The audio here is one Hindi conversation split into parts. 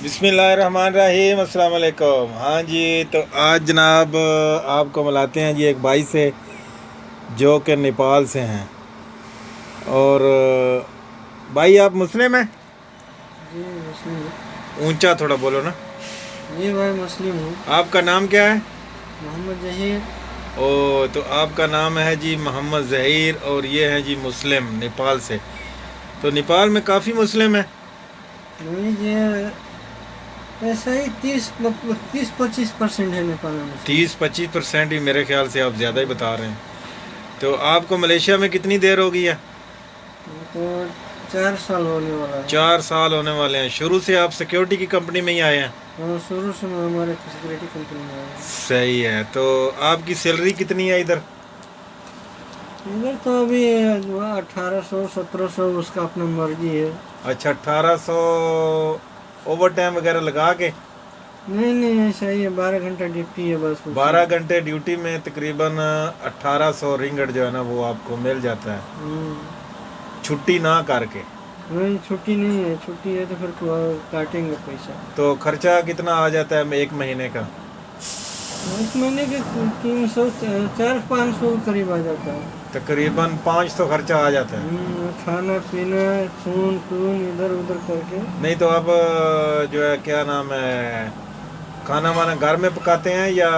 बिस्मिल्लाहिर्रहमानिर्रहीम, अस्सलाम वालेकुम। हाँ जी, तो आज जनाब आपको मिलाते हैं जी एक भाई से जो कि नेपाल से हैं। और भाई आप मुस्लिम हैं? जी मुस्लिम हूँ। ऊंचा थोड़ा बोलो ना। जी भाई मुस्लिम हूँ। आपका नाम क्या है? मोहम्मद जहीर। ओ, तो आपका नाम है जी मोहम्मद ज़हीर और ये हैं जी मुस्लिम नेपाल से। तो नेपाल में काफ़ी मुस्लिम है। नहीं जी, ऐसा ही 30-25% है नेपाल में मुस्लिम। 30-25% ही, मेरे ख्याल से आप ज़्यादा ही बता रहे हैं। तो आपको मलेशिया में कितनी देर हो गई है? तो 4 साल होने वाला है। 4 साल होने वाले हैं। शुरू से आप सिक्योरिटी की कंपनी में ही आए हैं? हाँ, शुरू से मैं हमारे सिक्योरिटी कंपनी में आया हूँ। सही है। तो आपकी सैलरी कितनी है इधर? इधर तो अभी 1800-1700, उसका अपना मर्जी है। अच्छा, 1800 ओवर टाइम वगैरह लगा के? नहीं नहीं, ऐसा ही है, 12 घंटा ड्यूटी है बस उसी। 12 घंटे ड्यूटी में तकरीबन 1800 रिंगट जो है ना वो आपको मिल जाता है, हम्म। छुट्टी ना करके। नहीं, छुट्टी नहीं है, छुट्टी है तो फिर काटेंगे पैसा। तो खर्चा कितना आ जाता है एक महीने का? एक महीने के 300, 400-500 करीब आ जाता है। तकरीबन 500 खर्चा आ जाता है। खाना पीना, खून टून इधर उधर करके। नहीं तो आप जो है क्या नाम है, खाना वाना घर में पकाते हैं या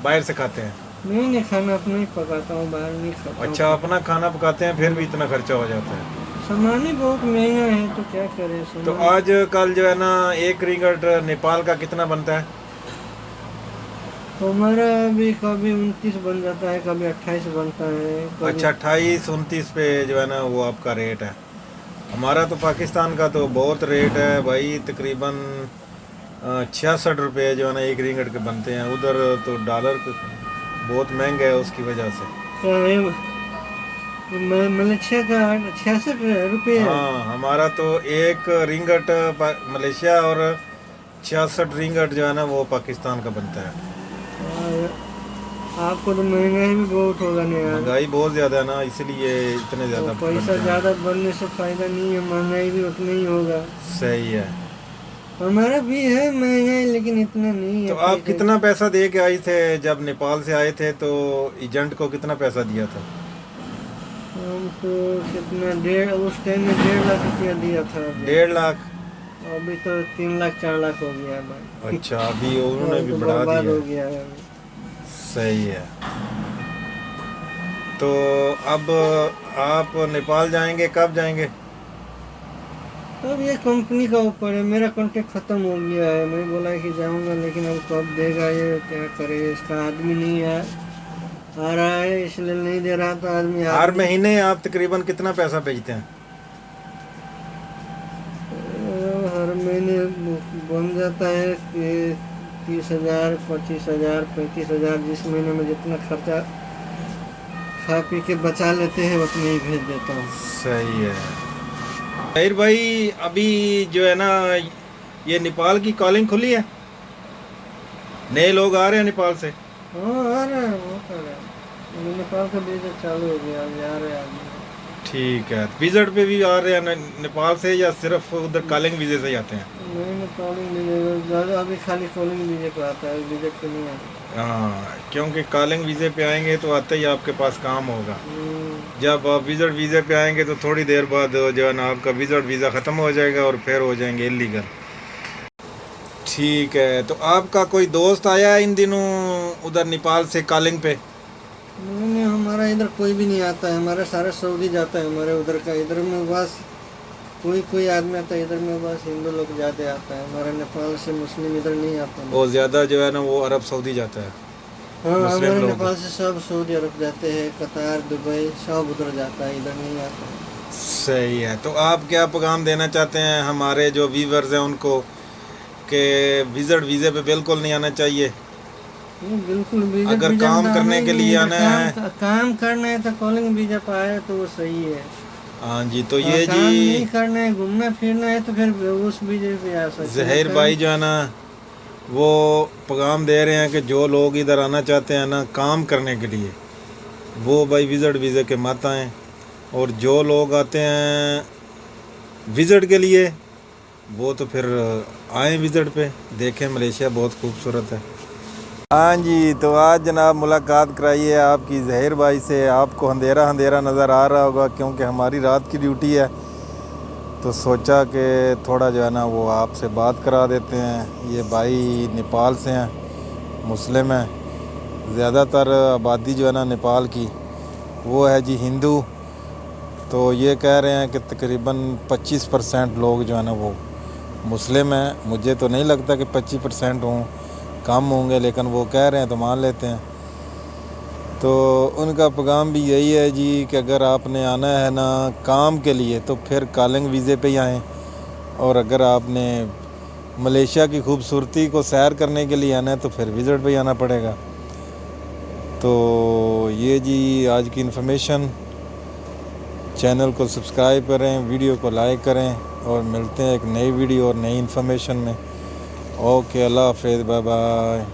बाहर से खाते हैं? नहीं नहीं, खाना अपना ही पकाता हूँ, बाहर नहीं खाता अच्छा, हूँ। अपना खाना पकाते हैं फिर भी इतना खर्चा हो जाता है। सामान ही बहुत महंगा है तो क्या करें तो सामान। आज कल जो है ना एक रिंगट नेपाल का कितना बनता है? तो हमारा अभी कभी 29 बन जाता है, कभी 28 बनता है, कभी। अच्छा, 28-29 पे जो है ना वो आपका रेट है। हमारा तो पाकिस्तान का तो बहुत रेट है भाई, तकरीबन 66 रुपये जो है ना एक रिंगट के बनते हैं। उधर तो डॉलर बहुत महंगा है उसकी वजह से। क्या है, मलेशिया का 66 रुपये है। हाँ, हमारा तो एक रिंगट मलेशिया और 66 रिंगट जो है ना वो पाकिस्तान का बनता है। और आपको तो महंगाई भी बहुत होगा ना यार। महंगाई बहुत ज़्यादा है ना, इसलिए इतने तो ज़्यादा पैसा बनते हैं। ज़्यादा बनने से फायदा नहीं है, महंगाई भी उतना ही होगा। सही है। हमारा भी है महंगाई, लेकिन इतना नहीं तो है आप पैसे। कितना पैसा दे के आए थे जब नेपाल से आए थे? तो एजेंट को कितना पैसा दिया था? हमको कितना, डेढ़, उस टाइम में 1.5 लाख रुपया दिया था अभी। 1.5 लाख? अभी तो 3 लाख 4 लाख हो गया है भाई। अच्छा, अभी उन्होंने अभी भी तो बढ़ा बर्बाद दिया हो है। गया है अभी। सही है। तो अब आप नेपाल जाएंगे, कब जाएंगे? अब ये कंपनी का ऊपर है, मेरा कॉन्टेक्ट खत्म हो गया है। मैं बोला है कि जाऊंगा, लेकिन अब कब देगा ये क्या करे, इसका आदमी नहीं है, आ रहा है इसलिए नहीं दे रहा था आदमी। हर आदमी महीने आप तकरीबन कितना पैसा भेजते हैं? हर महीने बन जाता है कि 30,000, 25,000, 35,000, जिस महीने में जितना खर्चा खा पी के बचा लेते हैं उतने ही भेज देता हूँ। सही है। खैर भाई, अभी जो है ना ये नेपाल की कॉलिंग खुली है, नए लोग आ रहे हैं नेपाल से। हाँ, आ रहा है, बहुत आ रहा है। अभी नेपाल का बिजनेस चालू हो गया, अभी आ रहे हैं आदमी। ठीक है। विजिट पे भी आ रहे हैं नेपाल से या सिर्फ उधर कॉलिंग वीज़े से ही आते हैं? नहीं नहीं, कॉलिंग वीजे ज़्यादा, अभी खाली कॉलिंग वीजे पे आता है, विजिट पे नहीं आता। हाँ, क्योंकि कॉलिंग वीज़े पे आएंगे तो आते ही आपके पास काम होगा। हम्म। जब आप विजिट वीज़े पे आएंगे तो थोड़ी देर बाद जो है ना आपका विजिट वीज़ा ख़त्म हो जाएगा और फिर हो जाएंगे इलीगल। ठीक है। तो आपका कोई दोस्त आया है इन दिनों उधर नेपाल से कॉलिंग पे? नहीं नहीं, हमारा इधर कोई भी नहीं आता है, हमारे सारे सऊदी जाता है हमारे उधर का। इधर में बस कोई कोई आदमी आता है, इधर में बस हिंदू लोग ज़्यादा आता है, हमारे नेपाल से मुस्लिम इधर नहीं आता है। और ज़्यादा जो है ना वो अरब सऊदी जाता है, हाँ, मुस्लिम हमारे लोग। नेपाल से सब सऊदी अरब जाते हैं, कतार, दुबई, सब उधर जाता है, इधर नहीं आता है। सही है। तो आप क्या पैगाम देना चाहते हैं हमारे जो व्यूवर्स हैं उनको कि विजिट वीज़े पे बिल्कुल नहीं आना चाहिए? नहीं, बिल्कुल विजिट अगर वीजा में तो काम आना करने ही के नहीं है। लिए इधर आना काम है। काम करना है तो कॉलिंग वीजा पर आए तो वो सही है। हाँ जी, तो और ये काम जी नहीं करना है, घूमना फिरना है, तो फिर उस वीजे पे आ सकते हैं जहीर काम। भाई जो है ना वो पैगाम दे रहे हैं कि जो लोग इधर आना चाहते हैं ना काम करने के लिए, वो भाई विजिट वीज़े के मत आएँ। और जो लोग आते हैं विजिट के लिए वो तो फिर आए विज़िट पे, देखें मलेशिया बहुत खूबसूरत है। हाँ जी, तो आज जनाब मुलाकात कराई है आपकी ज़हीर भाई से। आपको अंधेरा अंधेरा नज़र आ रहा होगा क्योंकि हमारी रात की ड्यूटी है, तो सोचा कि थोड़ा जो है ना वो आपसे बात करा देते हैं। ये भाई नेपाल से हैं, मुस्लिम हैं। ज़्यादातर आबादी जो है ना नेपाल की वो है जी हिंदू। तो ये कह रहे हैं कि तकरीबन 25% लोग जो है ना वो मुस्लिम हैं। मुझे तो नहीं लगता कि 25% हों, कम होंगे, लेकिन वो कह रहे हैं तो मान लेते हैं। तो उनका पैगाम भी यही है जी कि अगर आपने आना है ना काम के लिए तो फिर कॉलिंग वीज़े पे ही आएँ, और अगर आपने मलेशिया की खूबसूरती को सैर करने के लिए आना है तो फिर विज़िट पे ही आना पड़ेगा। तो ये जी आज की इन्फॉर्मेशन। चैनल को सब्सक्राइब करें, वीडियो को लाइक करें, और मिलते हैं एक नई वीडियो और नई इन्फॉर्मेशन में। ओके, अल्लाह हाफ़िज़, बाय बाय।